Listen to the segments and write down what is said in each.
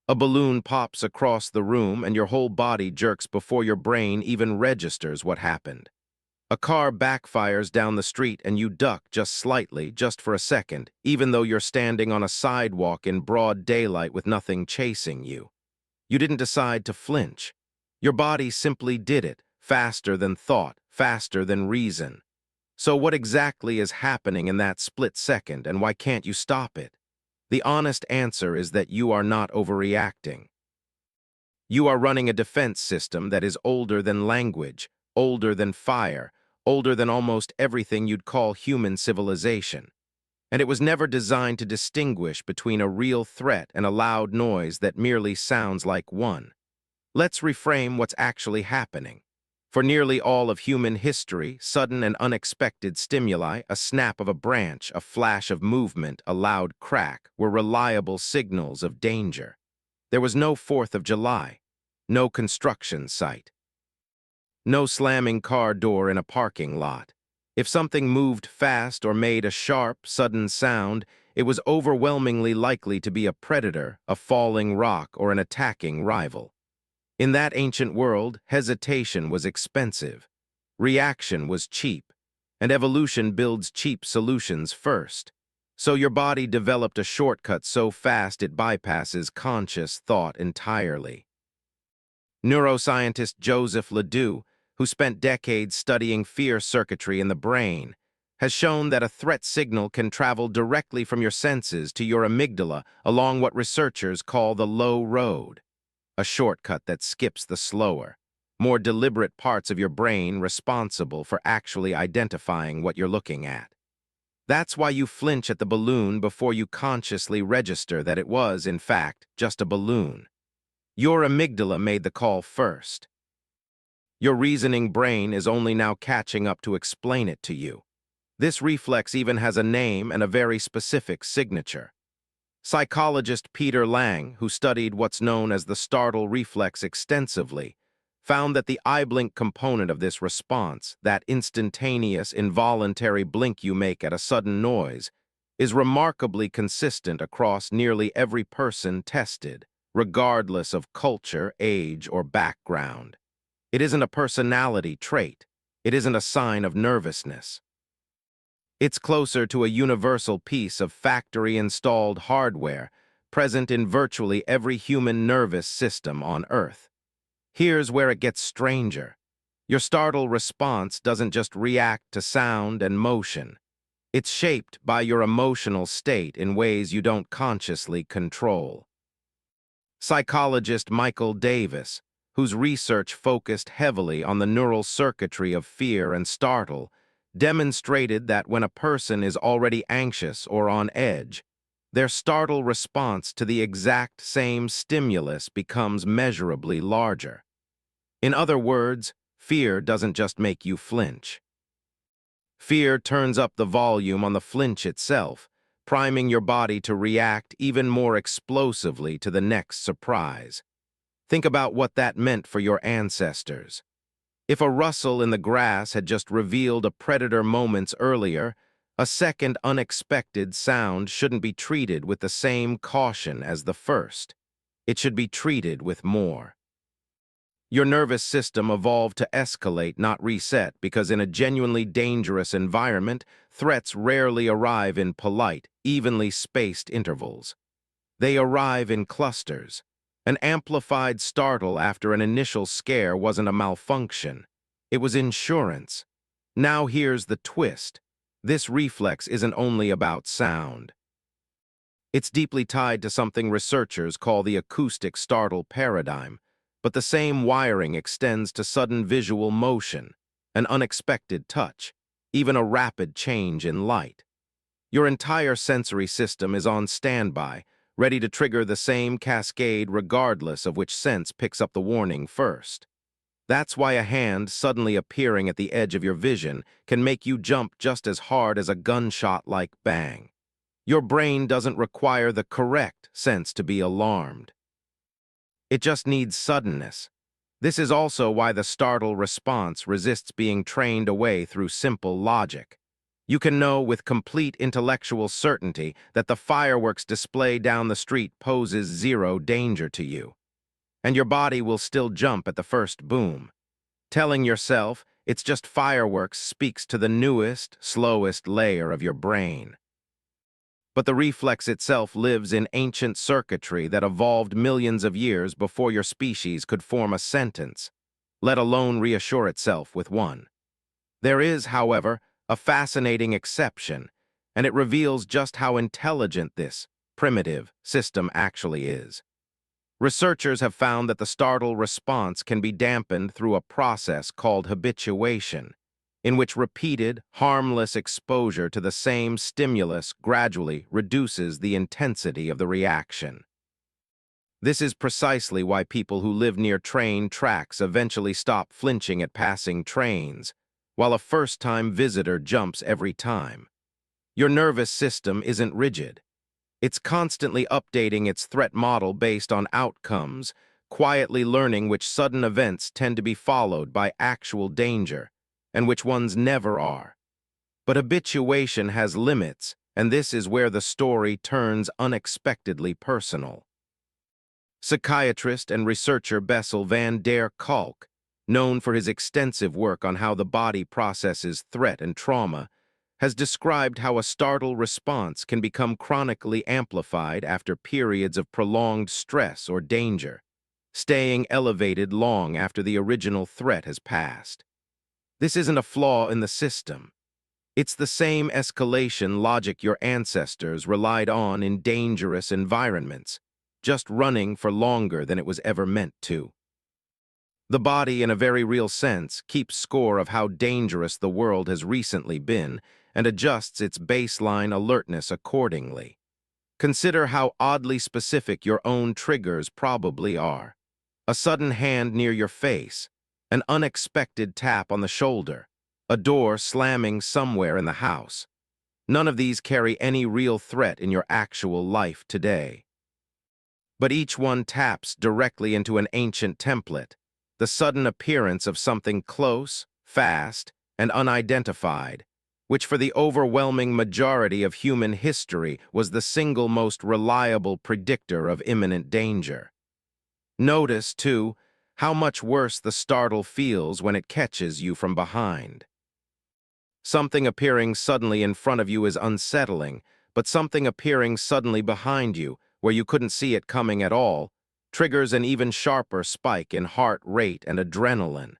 A balloon pops across the room and your whole body jerks before your brain even registers what happened. A car backfires down the street and you duck just slightly, just for a second, even though you're standing on a sidewalk in broad daylight with nothing chasing you. You didn't decide to flinch. Your body simply did it, faster than thought, faster than reason. So what exactly is happening in that split second, and why can't you stop it? The honest answer is that you are not overreacting. You are running a defense system that is older than language, older than fire, older than almost everything you'd call human civilization. And it was never designed to distinguish between a real threat and a loud noise that merely sounds like one. Let's reframe what's actually happening. For nearly all of human history, sudden and unexpected stimuli, a snap of a branch, a flash of movement, a loud crack, were reliable signals of danger. There was no 4th of July, no construction site, no slamming car door in a parking lot. If something moved fast or made a sharp, sudden sound, it was overwhelmingly likely to be a predator, a falling rock, or an attacking rival. In that ancient world, hesitation was expensive, reaction was cheap, and evolution builds cheap solutions first. So your body developed a shortcut so fast it bypasses conscious thought entirely. Neuroscientist Joseph LeDoux, who spent decades studying fear circuitry in the brain, has shown that a threat signal can travel directly from your senses to your amygdala along what researchers call the low road, a shortcut that skips the slower, more deliberate parts of your brain responsible for actually identifying what you're looking at. That's why you flinch at the balloon before you consciously register that it was, in fact, just a balloon. Your amygdala made the call first. Your reasoning brain is only now catching up to explain it to you. This reflex even has a name and a very specific signature. Psychologist Peter Lang, who studied what's known as the startle reflex extensively, found that the eye blink component of this response, that instantaneous, involuntary blink you make at a sudden noise, is remarkably consistent across nearly every person tested, regardless of culture, age, or background. It isn't a personality trait. It isn't a sign of nervousness. It's closer to a universal piece of factory-installed hardware present in virtually every human nervous system on Earth. Here's where it gets stranger. Your startle response doesn't just react to sound and motion. It's shaped by your emotional state in ways you don't consciously control. Psychologist Michael Davis, whose research focused heavily on the neural circuitry of fear and startle, demonstrated that when a person is already anxious or on edge, their startle response to the exact same stimulus becomes measurably larger. In other words, fear doesn't just make you flinch. Fear turns up the volume on the flinch itself, priming your body to react even more explosively to the next surprise. Think about what that meant for your ancestors. If a rustle in the grass had just revealed a predator moments earlier, a second unexpected sound shouldn't be treated with the same caution as the first. It should be treated with more. Your nervous system evolved to escalate, not reset, because in a genuinely dangerous environment, threats rarely arrive in polite, evenly spaced intervals. They arrive in clusters. An amplified startle after an initial scare wasn't a malfunction. It was insurance. Now here's the twist. This reflex isn't only about sound. It's deeply tied to something researchers call the acoustic startle paradigm, but the same wiring extends to sudden visual motion, an unexpected touch, even a rapid change in light. Your entire sensory system is on standby, ready to trigger the same cascade regardless of which sense picks up the warning first. That's why a hand suddenly appearing at the edge of your vision can make you jump just as hard as a gunshot-like bang. Your brain doesn't require the correct sense to be alarmed. It just needs suddenness. This is also why the startle response resists being trained away through simple logic. You can know with complete intellectual certainty that the fireworks display down the street poses zero danger to you, and your body will still jump at the first boom. Telling yourself it's just fireworks speaks to the newest, slowest layer of your brain. But the reflex itself lives in ancient circuitry that evolved millions of years before your species could form a sentence, let alone reassure itself with one. There is, however, a fascinating exception, and it reveals just how intelligent this primitive system actually is. Researchers have found that the startle response can be dampened through a process called habituation, in which repeated, harmless exposure to the same stimulus gradually reduces the intensity of the reaction. This is precisely why people who live near train tracks eventually stop flinching at passing trains, while a first-time visitor jumps every time. Your nervous system isn't rigid. It's constantly updating its threat model based on outcomes, quietly learning which sudden events tend to be followed by actual danger, and which ones never are. But habituation has limits, and this is where the story turns unexpectedly personal. Psychiatrist and researcher Bessel van der Kolk, known for his extensive work on how the body processes threat and trauma, has described how a startle response can become chronically amplified after periods of prolonged stress or danger, staying elevated long after the original threat has passed. This isn't a flaw in the system. It's the same escalation logic your ancestors relied on in dangerous environments, just running for longer than it was ever meant to. The body, in a very real sense, keeps score of how dangerous the world has recently been and adjusts its baseline alertness accordingly. Consider how oddly specific your own triggers probably are. A sudden hand near your face, an unexpected tap on the shoulder, a door slamming somewhere in the house. None of these carry any real threat in your actual life today. But each one taps directly into an ancient template, the sudden appearance of something close, fast, and unidentified, which for the overwhelming majority of human history was the single most reliable predictor of imminent danger. Notice, too, how much worse the startle feels when it catches you from behind. Something appearing suddenly in front of you is unsettling, but something appearing suddenly behind you, where you couldn't see it coming at all, triggers an even sharper spike in heart rate and adrenaline.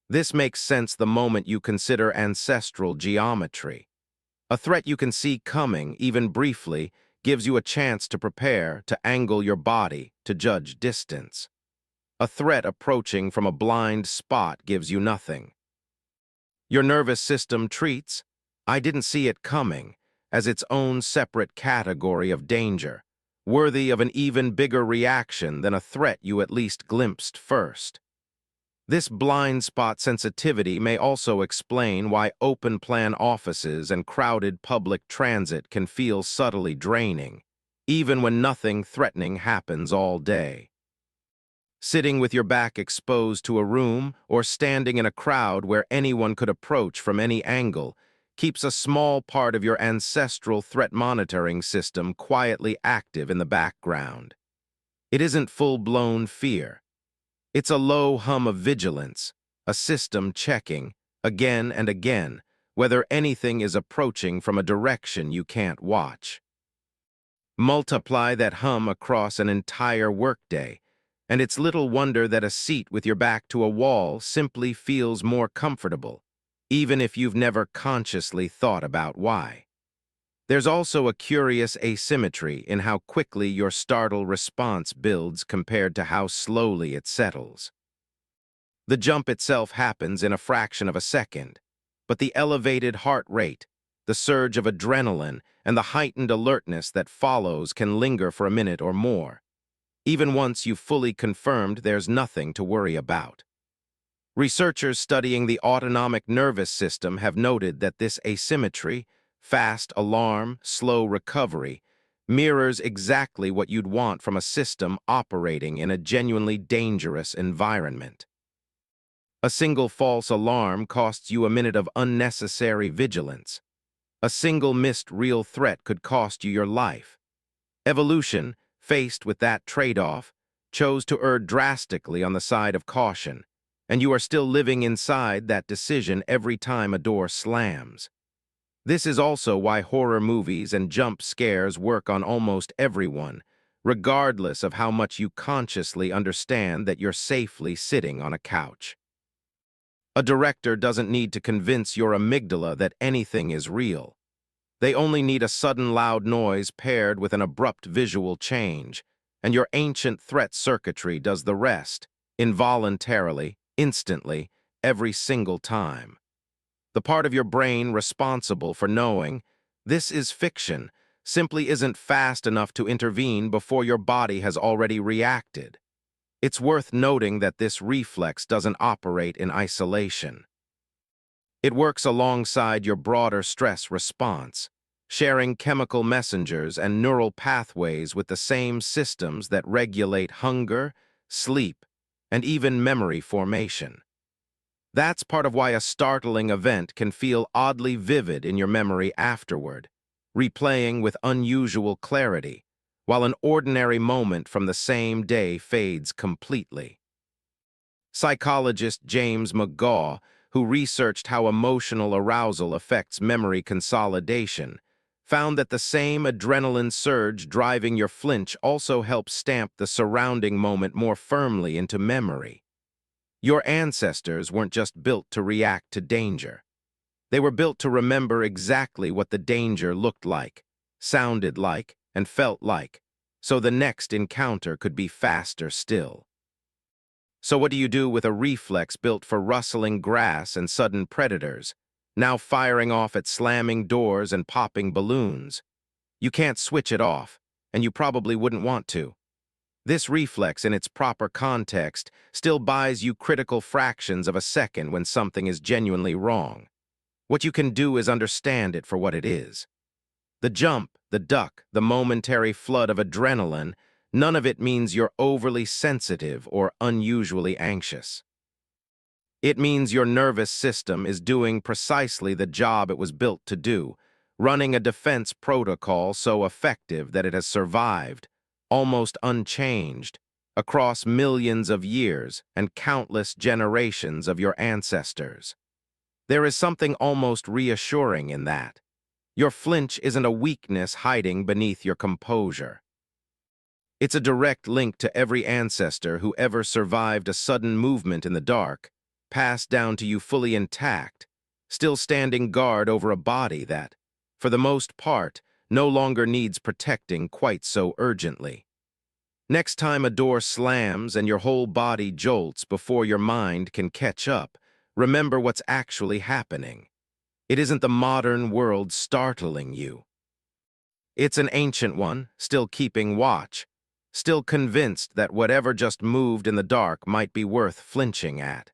This makes sense the moment you consider ancestral geometry. A threat you can see coming, even briefly, gives you a chance to prepare, to angle your body, to judge distance. A threat approaching from a blind spot gives you nothing. Your nervous system treats, "I didn't see it coming," as its own separate category of danger, worthy of an even bigger reaction than a threat you at least glimpsed first. This blind spot sensitivity may also explain why open-plan offices and crowded public transit can feel subtly draining, even when nothing threatening happens all day. Sitting with your back exposed to a room or standing in a crowd where anyone could approach from any angle keeps a small part of your ancestral threat monitoring system quietly active in the background. It isn't full-blown fear. It's a low hum of vigilance, a system checking, again and again, whether anything is approaching from a direction you can't watch. Multiply that hum across an entire workday, and it's little wonder that a seat with your back to a wall simply feels more comfortable, even if you've never consciously thought about why. There's also a curious asymmetry in how quickly your startle response builds compared to how slowly it settles. The jump itself happens in a fraction of a second, but the elevated heart rate, the surge of adrenaline, and the heightened alertness that follows can linger for a minute or more, even once you've fully confirmed there's nothing to worry about. Researchers studying the autonomic nervous system have noted that this asymmetry, fast alarm, slow recovery, mirrors exactly what you'd want from a system operating in a genuinely dangerous environment. A single false alarm costs you a minute of unnecessary vigilance, A single missed real threat could cost you your life. Evolution, faced with that trade-off, chose to err drastically on the side of caution, and you are still living inside that decision every time a door slams. This is also why horror movies and jump scares work on almost everyone, regardless of how much you consciously understand that you're safely sitting on a couch. A director doesn't need to convince your amygdala that anything is real. They only need a sudden loud noise paired with an abrupt visual change, and your ancient threat circuitry does the rest, involuntarily, instantly, every single time. The part of your brain responsible for knowing this is fiction simply isn't fast enough to intervene before your body has already reacted. It's worth noting that this reflex doesn't operate in isolation. It works alongside your broader stress response, sharing chemical messengers and neural pathways with the same systems that regulate hunger, sleep, and even memory formation. That's part of why a startling event can feel oddly vivid in your memory afterward, replaying with unusual clarity, while an ordinary moment from the same day fades completely. Psychologist James McGaugh, who researched how emotional arousal affects memory consolidation, found that the same adrenaline surge driving your flinch also helps stamp the surrounding moment more firmly into memory. Your ancestors weren't just built to react to danger. They were built to remember exactly what the danger looked like, sounded like, and felt like, so the next encounter could be faster still. So what do you do with a reflex built for rustling grass and sudden predators, now firing off at slamming doors and popping balloons? You can't switch it off, and you probably wouldn't want to. This reflex, in its proper context, still buys you critical fractions of a second when something is genuinely wrong. What you can do is understand it for what it is. The jump, the duck, the momentary flood of adrenaline, none of it means you're overly sensitive or unusually anxious. It means your nervous system is doing precisely the job it was built to do, running a defense protocol so effective that it has survived, almost unchanged, across millions of years and countless generations of your ancestors. There is something almost reassuring in that. Your flinch isn't a weakness hiding beneath your composure. It's a direct link to every ancestor who ever survived a sudden movement in the dark, passed down to you fully intact, still standing guard over a body that, for the most part, no longer needs protecting quite so urgently. Next time a door slams and your whole body jolts before your mind can catch up, remember what's actually happening. It isn't the modern world startling you. It's an ancient one, still keeping watch, still convinced that whatever just moved in the dark might be worth flinching at.